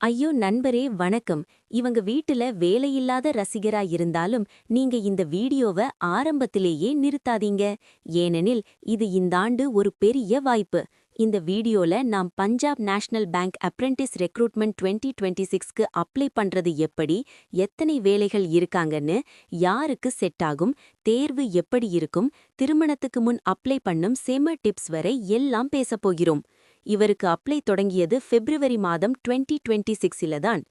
ஐயோ நண்பரே வணக்கம். இவங்க வீட்டுல வேலையில்லாத ரசிகரா இருந்தாலும் நீங்க இந்த வீடியோவ ஆரம்பத்திலேயே நிறுத்தாதீங்க. ஏனெனில் இது இந்தாண்டு ஒரு பெரிய வாய்ப்பு. இந்த வீடியோல நாம் Punjab national bank apprentice recruitment 2026க்கு அப்ளை பண்றது எப்படி, எத்தனை வேலைகள் இருக்காங்கன்னு, யாருக்கு செட் ஆகும், தேர்வு எப்படி இருக்கும், திருமணத்துக்கு முன் அப்ளை பண்ணும் செம டிப்ஸ் வரை எல்லாம் பேசப் போகிறோம். இவருக்கு அப்ளை தொடங்கியது பிப்ரவரி மாதம் 2026ல தான்.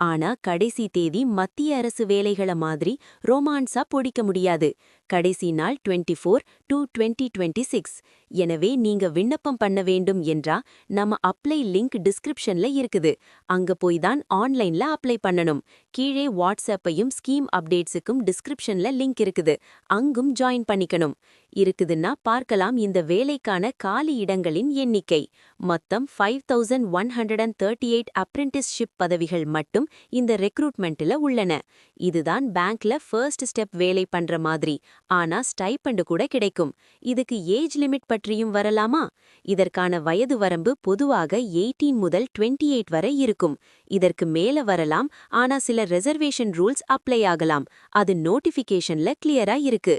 ஆனா கடைசி தேதி மத்திய அரசு வேலைகள மாதிரி ரோமான்ஸா பொடிக்க முடியாது. கடைசி நாள் 24/2/2026. எனவே நீங்க விண்ணப்பம் பண்ண வேண்டும் என்றா நம்ம அப்ளை லிங்க் டிஸ்கிரிப்ஷன்ல இருக்குது. அங்க போய் தான் ஆன்லைன்ல அப்ளை பண்ணணும். கீழே வாட்ஸ்அப்பையும் ஸ்கீம் அப்டேட்ஸுக்கும் டிஸ்கிரிப்ஷன்ல லிங்க் இருக்குது. அங்கும் ஜாயின் பண்ணிக்கணும். இருக்குதுன்னா பார்க்கலாம். இந்த வேலைக்கான காலி இடங்களின் எண்ணிக்கை மொத்தம் 5138 அப்ரெண்டிஸ்ஷிப் பதவிகள் மட்டும் இந்த ரெக்ரூட்மெண்ட்ல உள்ளன. இதுதான் பேங்க்ல ஃபர்ஸ்ட் ஸ்டெப் வேலை பண்ற மாதிரி. ஆனா ஸ்டைபண்ட் கூட கிடைக்கும். இதுக்கு ஏஜ் லிமிட் பற்றியும் வரலாமா? இதற்கான வயது வரம்பு பொதுவாக 18 முதல் 28 வரை இருக்கும். இதற்கு மேல வரலாம். ஆனா சில ரிசர்வேஷன் ரூல்ஸ் அப்ளை ஆகலாம். அது நோட்டிஃபிகேஷன்ல கிளியரா இருக்கு.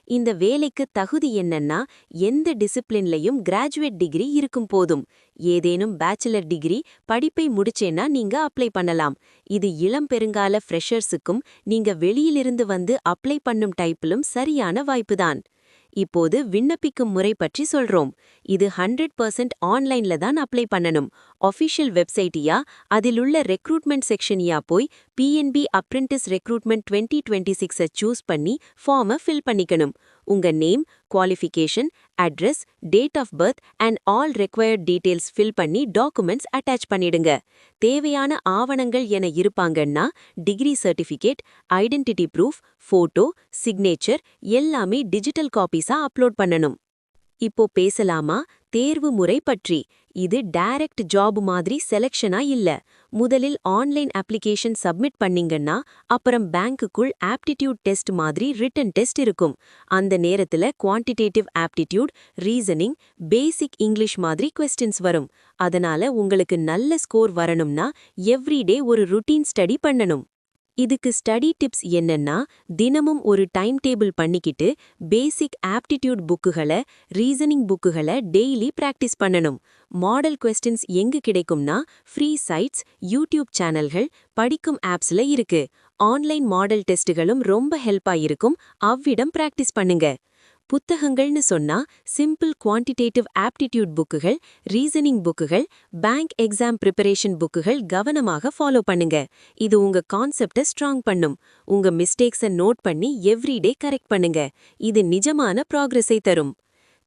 இந்த வேலைக்கு தகுதி என்னன்னா, எந்த டிசிப்ளின்லயும் கிராஜுவேட் டிகிரி இருக்கும் போதும். ஏதேனும் பேச்சுலர் டிகிரி படிப்பை முடிச்சேன்னா நீங்க அப்ளை பண்ணலாம். இது இளம் பெருங்கால ஃப்ரெஷர்ஸுக்கும் நீங்க வெளியிலிருந்து வந்து அப்ளை பண்ணும் டைப்பிலும் சரியான வாய்ப்புதான். இப்போது விண்ணப்பிக்கும் முறை பற்றி சொல்றோம். இது 100% ஆன்லைன்ல தான் அப்ளை பண்ணணும். ஆஃபிஷியல் வெப்சைட்டியா அதிலுள்ள ரெக்ரூட்மெண்ட் செக்ஷனியா போய் PNB அப்ரெண்டிஸ் ரெக்ரூட்மெண்ட் 2026 சூஸ் பண்ணி ஃபார்மை ஃபில் பண்ணிக்கணும். உங்க name, qualification, address, date of birth and all required details fill பண்ணி டாக்குமெண்ட்ஸ் அட்டாச் பண்ணிடுங்க. தேவையான ஆவணங்கள் என இருப்பாங்கன்னா degree certificate, identity proof, photo, signature எல்லாமே டிஜிட்டல் காப்பீஸா அப்லோட் பண்ணணும். இப்போ பேசலாமா தேர்வு முறை பற்றி. இது டைரக்ட் ஜாப் மாதிரி செலக்ஷனா இல்ல. முதலில் ஆன்லைன் அப்ளிகேஷன் சப்மிட் பண்ணீங்கன்னா அப்புறம் பேங்க்குக்குள் ஆப்டிடியூட் டெஸ்ட் மாதிரி ரிட்டன் டெஸ்ட் இருக்கும். அந்த நேரத்துல குவான்டிடேட்டிவ் ஆப்டிடியூட், ரீசனிங், பேசிக் இங்கிலீஷ் மாதிரி கொஸ்டின்ஸ் வரும். அதனால உங்களுக்கு நல்ல ஸ்கோர் வரணும்னா எவ்ரிடே ஒரு ருட்டீன் ஸ்டடி பண்ணணும். இதுக்கு ஸ்டடி டிப்ஸ் என்னன்னா, தினமும் ஒரு டைம் டேபிள் பண்ணிக்கிட்டு பேசிக் ஆப்டிடியூட் புக்குகளை, ரீசனிங் புக்குகளை டெய்லி பிராக்டிஸ் பண்ணணும். மாடல் கொஸ்டின்ஸ் எங்கு கிடைக்கும்னா ஃப்ரீ சைட்ஸ், யூடியூப் சேனல்கள், படிக்கும் ஆப்ஸ்ல இருக்கு. ஆன்லைன் மாடல் டெஸ்ட்டுகளும் ரொம்ப ஹெல்ப்பா இருக்கும். அவ்விடம் பிராக்டிஸ் பண்ணுங்க. புத்தகங்கள்னு சொன்னா சிம்பிள் குவான்டிடேட்டிவ் ஆப்டிடியூட் புக்குகள், ரீசனிங் புக்குகள், பேங்க் எக்ஸாம் ப்ரிப்பரேஷன் புக்குகள் கவனமாக ஃபாலோ பண்ணுங்க. இது உங்க கான்செப்டை ஸ்ட்ராங் பண்ணும். உங்க மிஸ்டேக்ஸை நோட் பண்ணி எவ்ரிடே கரெக்ட் பண்ணுங்க. இது நிஜமான ப்ராக்ரஸை தரும்.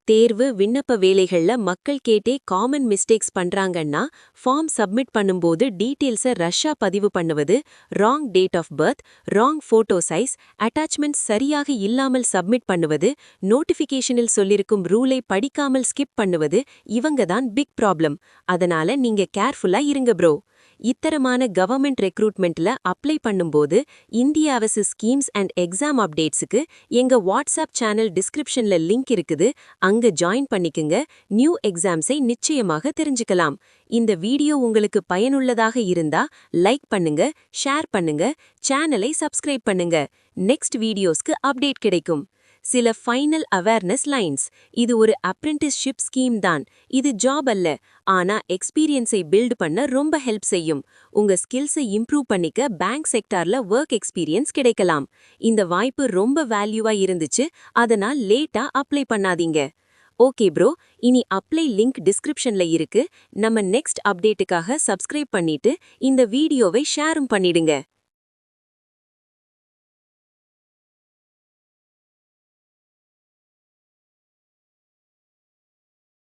தேர்வு விண்ணப்ப வேலைகள்ல மக்கள் கேட்டே காமன் மிஸ்டேக்ஸ் பண்றாங்கன்னா, ஃபார்ம் சப்மிட் பண்ணும்போது டீட்டெயில்ஸை ரஷ்ஷா பதிவு பண்ணுவது, wrong date of birth, wrong photo size, attachments சரியாக இல்லாமல் சப்மிட் பண்ணுவது, நோட்டிஃபிகேஷனில் சொல்லிருக்கும் ரூலை படிக்காமல் ஸ்கிப் பண்ணுவது இவங்க தான் பிக் ப்ராப்ளம். அதனால நீங்க கேர்ஃபுல்லா இருங்க ப்ரோ. இத்தரமான கவர்மெண்ட் ரெக்ரூட்மெண்ட்ல அப்ளை பண்ணும்போது இந்திய அரசு ஸ்கீம்ஸ் அண்ட் எக்ஸாம் அப்டேட்ஸுக்கு எங்க வாட்ஸ்அப் சேனல் டிஸ்கிரிப்ஷன்ல லிங்க் இருக்குது. அங்க ஜாயின் பண்ணிக்குங்க. நியூ எக்ஸாம்ஸை நிச்சயமாக தெரிஞ்சுக்கலாம். இந்த வீடியோ உங்களுக்கு பயனுள்ளதாக இருந்தா லைக் பண்ணுங்க, ஷேர் பண்ணுங்க, சேனலை சப்ஸ்கிரைப் பண்ணுங்க. நெக்ஸ்ட் வீடியோஸ்க்கு அப்டேட் கிடைக்கும். சில ஃபைனல் அவேர்னஸ் லைன்ஸ். இது ஒரு அப்ரெண்டிஸ்ஷிப் ஸ்கீம் தான். இது ஜாப் அல்ல. ஆனா எக்ஸ்பீரியன்ஸை பில்ட் பண்ண ரொம்ப ஹெல்ப் செய்யும். உங்க ஸ்கில்ஸை இம்ப்ரூவ் பண்ணிக்க பேங்க் செக்டார்ல ஒர்க் எக்ஸ்பீரியன்ஸ் கிடைக்கலாம். இந்த வாய்ப்பு ரொம்ப வேல்யூவா இருந்துச்சு. அதனால் லேட்டா அப்ளை பண்ணாதீங்க. ஓகே ப்ரோ, இனி அப்ளை லிங்க் டிஸ்கிரிப்ஷன்ல இருக்கு. நம்ம நெக்ஸ்ட் அப்டேட்டுக்காக சப்ஸ்கிரைப் பண்ணிட்டு இந்த வீடியோவை ஷேரும் பண்ணிடுங்க.